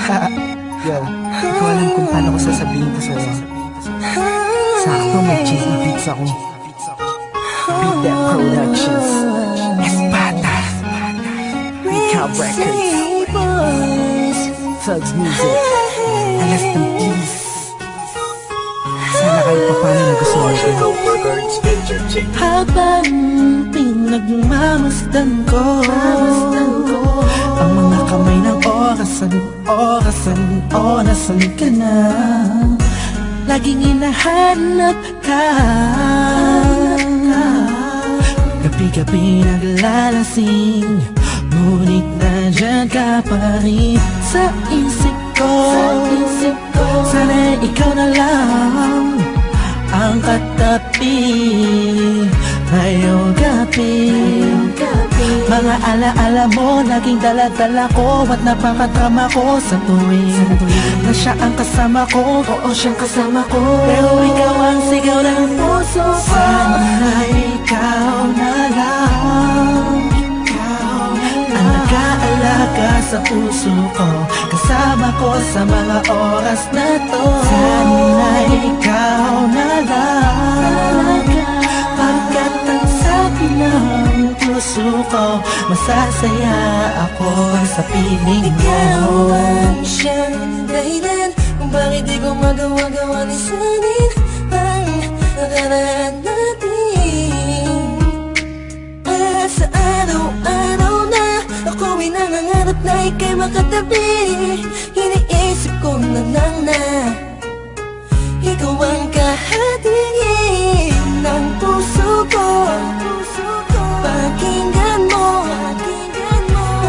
Yo, di ko alam kung paano ko sasabihin to sa'yo. Sakto may cheesy beats ako. Beat That Productions, Espada, Recap Records, Thugs Music, Alas ng Peace. Sana kayo pa paano nagustuhan ko. Habang pinagmamasdan ko ang mga kamay ng orasan, nasan ka na? Laging hinahanap ka, gabi-gabi naglalasing, ngunit nandyan ka pa rin sa isip ko. Sana ikaw na lang ang katabi ngayong gabi. Mga alaala mo laging dala-dala ko, at napakatrama ko sa tuwing na siya ang kasama ko. Oo, siyang kasama ko, pero ikaw ang sigaw ng puso ko. Sana ikaw na lang ang nag-aalaga sa puso ko, kasama ko sa mga oras na to. Sana ikaw na lang, pagkat ang sabi ng puso ko, masasaya ako sa piling mo. Ikaw ang siyang dahilan kung bakit di ko magawa-gawa ni sanin ang nakaraan natin. At sa araw-araw na ako'y nangangarap na ika'y makatabi, iniisip ko na lang na ikaw ang kahatiin ng puso ko. Pakinggan mo ang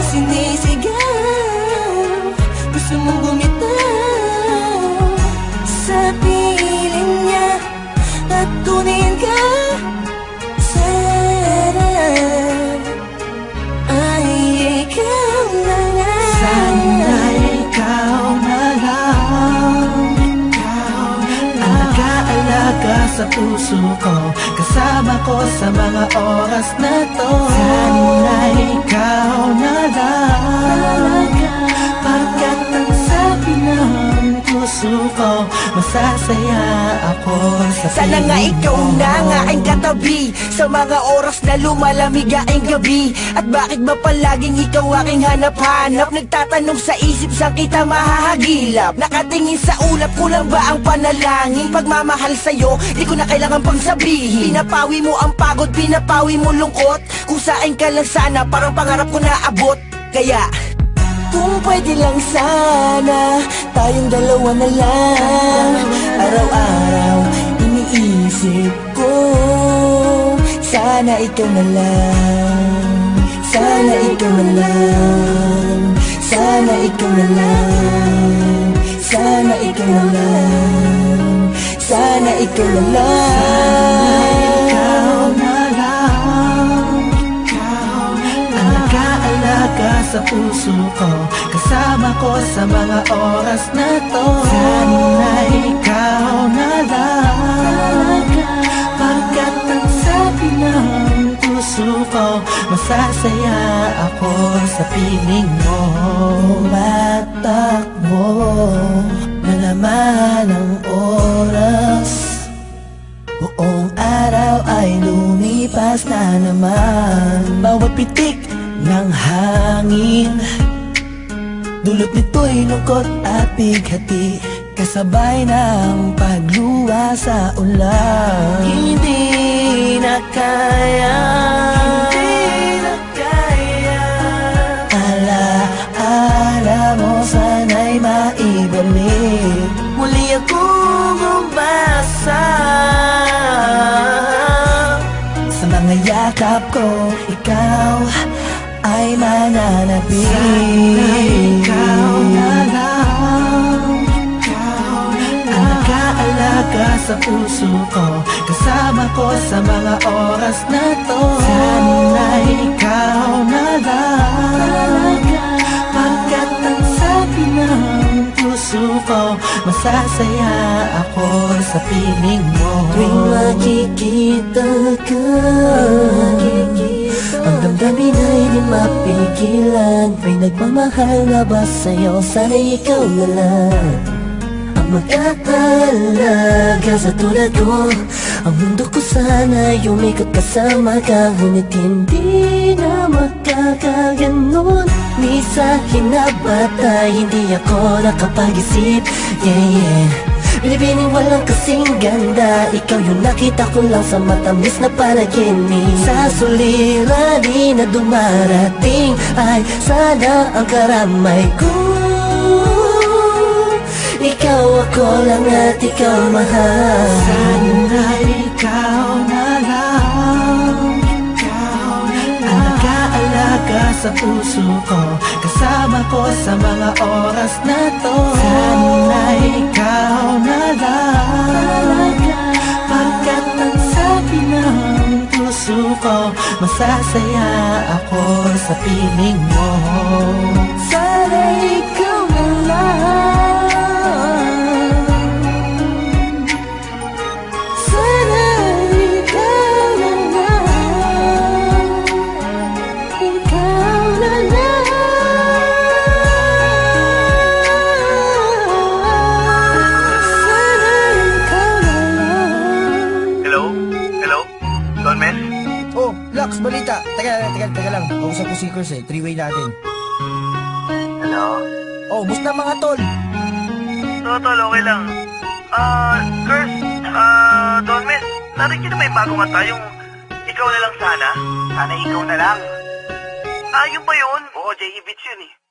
sinisigaw, gusto mong bumitaw sa piling niya at kunin ka. Sana ay ikaw na lang. Sana ikaw na lang ang nag-aalaga sa puso ko, kasama ko sa mga oras na to. Sana ikaw na lang, pagkat ang sabi ng puso ko, masasaya ako sa piling mo. Sana nga ikaw na nga ang katabi sa mga oras na lumalamig ang gabi. At bakit ba palaging ikaw aking hanap-hanap? Nagtatanong sa isip, saan kita mahahagilap? Nakatingin sa ulap, kulang ba ang panalangin? Pagmamahal sa'yo, di ko na kailangan pang sabihin. Pinapawi mo ang pagod, pinapawi mo lungkot. Kung saan ka lang sana, parang pangarap ko na abot. Kaya kung pwede lang sana, tayong dalawa na lang. Araw-araw iniisip ko, sana ikaw na lang. Sana ikaw na lang. Sana ikaw na lang. Sana ikaw na lang. Sana ikaw na lang. Ikaw na lang ang nag-aalaga sa puso ko, kasama ko sa mga oras na to. Sana ikaw na lang, pagkat ang sabi ng puso ko, masasaya ako sa piling mo. Tumatakbo na naman ang oras, buong araw ay lumipas na naman. Bawat pitik ng hangin, dulot nito'y lungkot at bighati, kasabay ng pagluwa sa ulan. Hindi na kaya, ala-ala mo sana'y maibalik. Muli akong umasa sa mga yakap ko, ikaw ay mananatili. Sana ikaw na lang ang nag-aalaga sa puso ko, kasama ko sa mga oras na to. Sana ikaw na lang, pagkat ang sabi ng puso ko, masasaya ako sa piling mo. Tuwing makikita ka, ang damdamin ay di mapigilan. May nagmamahal na ba sa'yo? Sana'y ikaw na lang ang mag-aalaga sa tulad ko. Ang mundo ko sana'y umikot kasama ka, ngunit hindi na magkakaganon. Ni sa kinabatay, hindi ako nakapag-isip. Yeah. Binibining walang kasing ganda, ikaw yung nakita ko lang sa matamis na panaginip. Sa suliranin na dumarating ay sana ang karamay ko. Ikaw ako lang at ikaw mahal. Sana ikaw na lang ang nag-aalaga sa puso ko, kasama ko sa mga oras na to. Sana ikaw na lang, pagkat ang sabi ng puso ko, masasaya ako sa piling mo. Sana ikaw na lang. Oh, Lux, balita. Teka lang. Kausap ko si Kers eh. Three-way natin. Hello? Oh, musta mga tol? Tol, okay lang. Kers, Don Mes, narinig na may bagong kanta yung Ikaw na lang sana? Sana ikaw na lang. Yung ba yun? Oo, J.E. Beats yun eh.